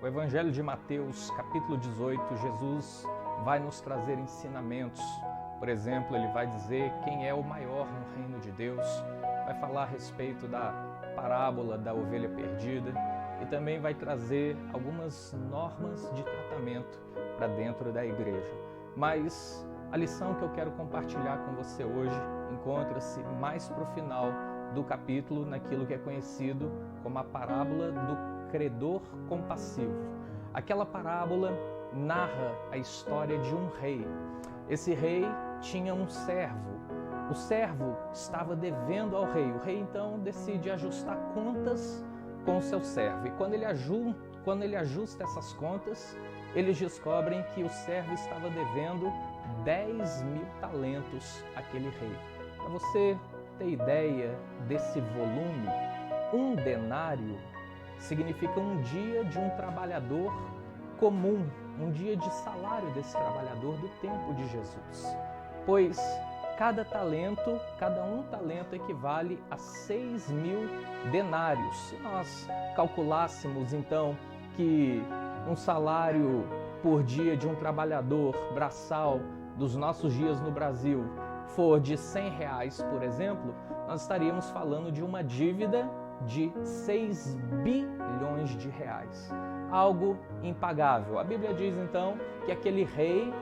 O Evangelho de Mateus, capítulo 18, Jesus vai nos trazer ensinamentos. Por exemplo, ele vai dizer quem é o maior no reino de Deus, vai falar a respeito da parábola da ovelha perdida e também vai trazer algumas normas de tratamento para dentro da igreja. Mas a lição que eu quero compartilhar com você hoje encontra-se mais para o final do capítulo, naquilo que é conhecido como a parábola do credor compassivo. Aquela parábola narra a história de um rei. Esse rei tinha um servo. O servo estava devendo ao rei. O rei então decide ajustar contas com o seu servo. E quando ele ajusta essas contas, eles descobrem que o servo estava devendo 10.000 talentos àquele rei. Para você ter ideia desse volume, um denário significa um dia de um trabalhador comum, um dia de salário desse trabalhador do tempo de Jesus. Pois cada um talento equivale a 6.000 denários. Se nós calculássemos então que um salário por dia de um trabalhador braçal dos nossos dias no Brasil for de R$100, por exemplo, nós estaríamos falando de uma dívida de 6 bilhões de reais. Algo impagável. A Bíblia diz então que aquele rei,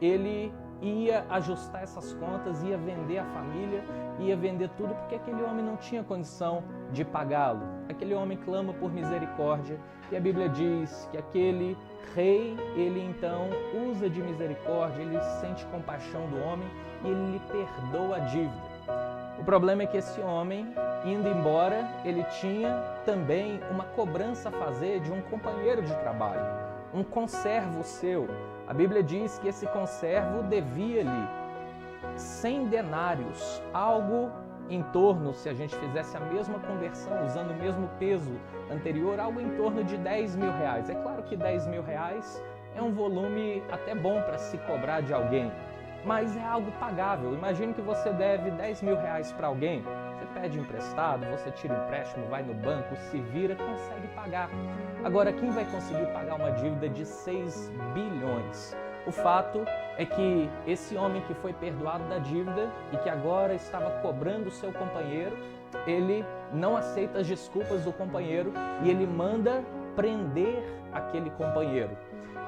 ele ia ajustar essas contas, ia vender a família, ia vender tudo, porque aquele homem não tinha condição de pagá-lo. Aquele homem clama por misericórdia e a Bíblia diz que aquele rei, ele então usa de misericórdia, ele sente compaixão do homem e ele lhe perdoa a dívida. O problema é que esse homem, indo embora, ele tinha também uma cobrança a fazer de um companheiro de trabalho, um conservo seu. A Bíblia diz que esse conservo devia-lhe 100 denários, algo em torno, se a gente fizesse a mesma conversão, usando o mesmo peso anterior, algo em torno de 10.000 reais. É claro que 10.000 reais é um volume até bom para se cobrar de alguém, mas é algo pagável. Imagine que você deve 10.000 reais para alguém, você pede emprestado, você tira empréstimo, vai no banco, se vira, consegue pagar. Agora, quem vai conseguir pagar uma dívida de 6 bilhões? O fato é que esse homem que foi perdoado da dívida e que agora estava cobrando o seu companheiro, ele não aceita as desculpas do companheiro e ele manda prender aquele companheiro.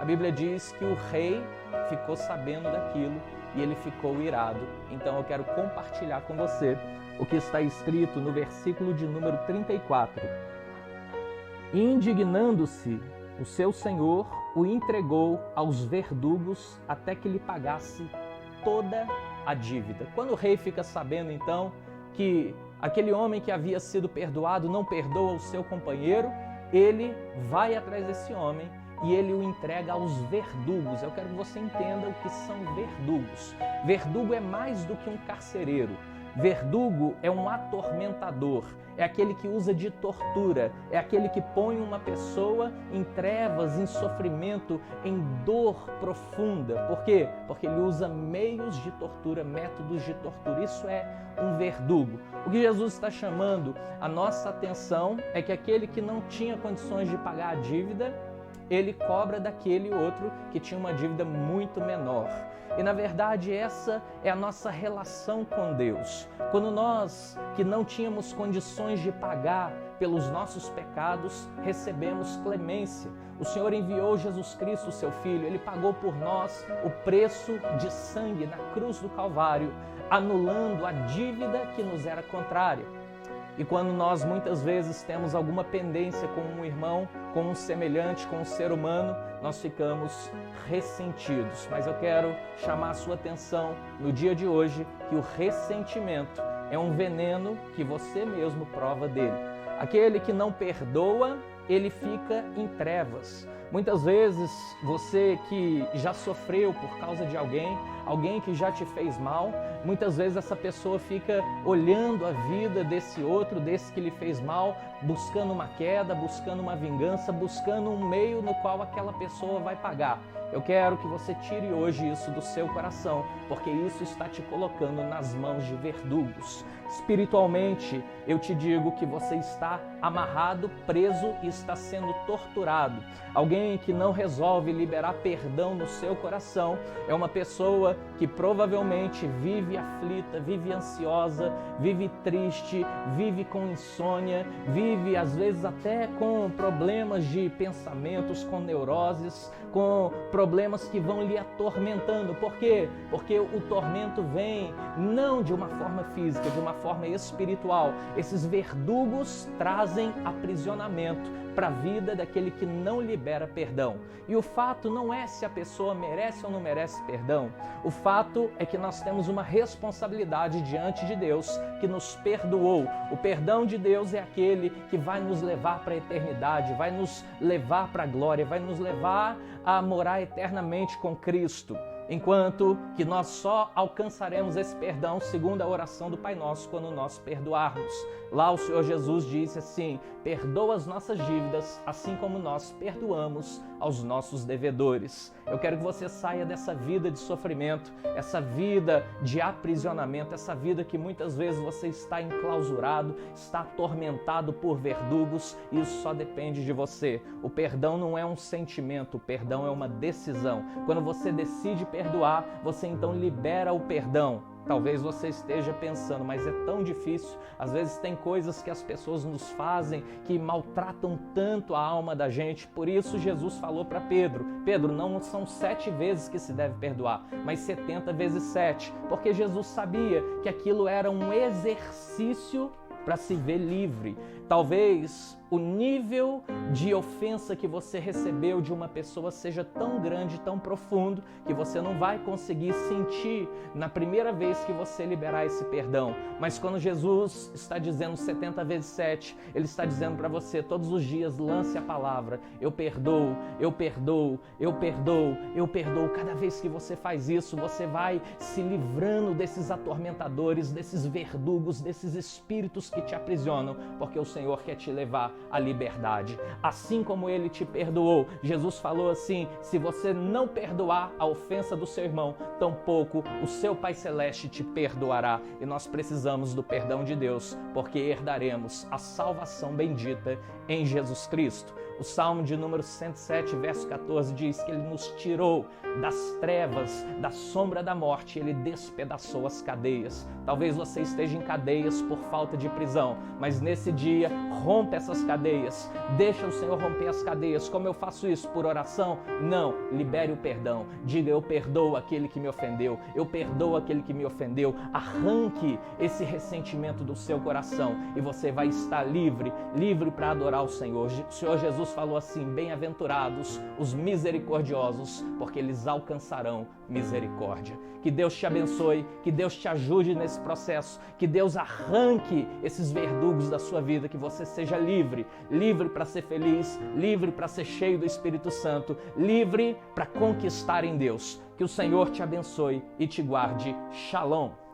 A Bíblia diz que o rei ficou sabendo daquilo e ele ficou irado. Então eu quero compartilhar com você o que está escrito no versículo de número 34. Indignando-se, o seu senhor o entregou aos verdugos até que lhe pagasse toda a dívida. Quando o rei fica sabendo então que aquele homem que havia sido perdoado não perdoa o seu companheiro, ele vai atrás desse homem e ele o entrega aos verdugos. Eu quero que você entenda o que são verdugos. Verdugo é mais do que um carcereiro. Verdugo é um atormentador, é aquele que usa de tortura, é aquele que põe uma pessoa em trevas, em sofrimento, em dor profunda. Por quê? Porque ele usa meios de tortura, métodos de tortura. Isso é um verdugo. O que Jesus está chamando a nossa atenção é que aquele que não tinha condições de pagar a dívida, ele cobra daquele outro que tinha uma dívida muito menor. E na verdade essa é a nossa relação com Deus. Quando nós, que não tínhamos condições de pagar pelos nossos pecados, recebemos clemência. O Senhor enviou Jesus Cristo, seu Filho, Ele pagou por nós o preço de sangue na cruz do Calvário, anulando a dívida que nos era contrária. E quando nós muitas vezes temos alguma pendência com um irmão, com um semelhante, com um ser humano, nós ficamos ressentidos. Mas eu quero chamar a sua atenção no dia de hoje que o ressentimento é um veneno que você mesmo prova dele. Aquele que não perdoa, ele fica em trevas. Muitas vezes você que já sofreu por causa de alguém que já te fez mal, muitas vezes essa pessoa fica olhando a vida desse outro, desse que lhe fez mal, buscando uma queda, buscando uma vingança, buscando um meio no qual aquela pessoa vai pagar. Eu quero que você tire hoje isso do seu coração, porque isso está te colocando nas mãos de verdugos. Espiritualmente, eu te digo que você está amarrado, preso e está sendo torturado. Alguém que não resolve liberar perdão no seu coração é uma pessoa que provavelmente vive aflita, vive ansiosa, vive triste, vive com insônia, vive às vezes até com problemas de pensamentos, com neuroses, com problemas que vão lhe atormentando. Por quê? Porque o tormento vem não de uma forma física, de uma forma espiritual. Esses verdugos trazem aprisionamento para a vida daquele que não libera perdão. E o fato não é se a pessoa merece ou não merece perdão. O fato é que nós temos uma responsabilidade diante de Deus que nos perdoou. O perdão de Deus é aquele que vai nos levar para a eternidade, vai nos levar para a glória, vai nos levar a morar eternamente com Cristo. Enquanto que nós só alcançaremos esse perdão segundo a oração do Pai Nosso quando nós perdoarmos. Lá o Senhor Jesus disse assim: perdoa as nossas dívidas, assim como nós perdoamos aos nossos devedores. Eu quero que você saia dessa vida de sofrimento, essa vida de aprisionamento, essa vida que muitas vezes você está enclausurado, está atormentado por verdugos, e isso só depende de você. O perdão não é um sentimento, o perdão é uma decisão. Quando você decide perdoar, você então libera o perdão. Talvez você esteja pensando, mas é tão difícil. Às vezes tem coisas que as pessoas nos fazem que maltratam tanto a alma da gente. Por isso Jesus falou para Pedro: Pedro, não são 7 vezes que se deve perdoar, mas 70 vezes 7. Porque Jesus sabia que aquilo era um exercício para se ver livre. Talvez o nível de ofensa que você recebeu de uma pessoa seja tão grande, tão profundo, que você não vai conseguir sentir na primeira vez que você liberar esse perdão. Mas quando Jesus está dizendo 70 vezes 7, Ele está dizendo para você todos os dias: lance a palavra, eu perdoo, eu perdoo, eu perdoo, eu perdoo. Cada vez que você faz isso, você vai se livrando desses atormentadores, desses verdugos, desses espíritos que te aprisionam, porque o Senhor quer te levar à liberdade. Assim como Ele te perdoou, Jesus falou assim: se você não perdoar a ofensa do seu irmão, tampouco o seu Pai Celeste te perdoará. E nós precisamos do perdão de Deus, porque herdaremos a salvação bendita em Jesus Cristo. O Salmo de número 107, verso 14 diz que Ele nos tirou das trevas, da sombra da morte, Ele despedaçou as cadeias. Talvez você esteja em cadeias por falta de prisão, mas nesse dia, rompe essas cadeias, deixa o Senhor romper as cadeias. Como eu faço isso? Por oração? Não, libere o perdão. Diga: eu perdoo aquele que me ofendeu, eu perdoo aquele que me ofendeu. Arranque esse ressentimento do seu coração e você vai estar livre, livre para adorar o Senhor. O Senhor Jesus falou assim: bem-aventurados os misericordiosos, porque eles alcançarão misericórdia. Que Deus te abençoe, que Deus te ajude nesse processo, que Deus arranque esses verdugos da sua vida, que você seja livre, livre para ser feliz, livre para ser cheio do Espírito Santo, livre para conquistar em Deus. Que o Senhor te abençoe e te guarde. Shalom.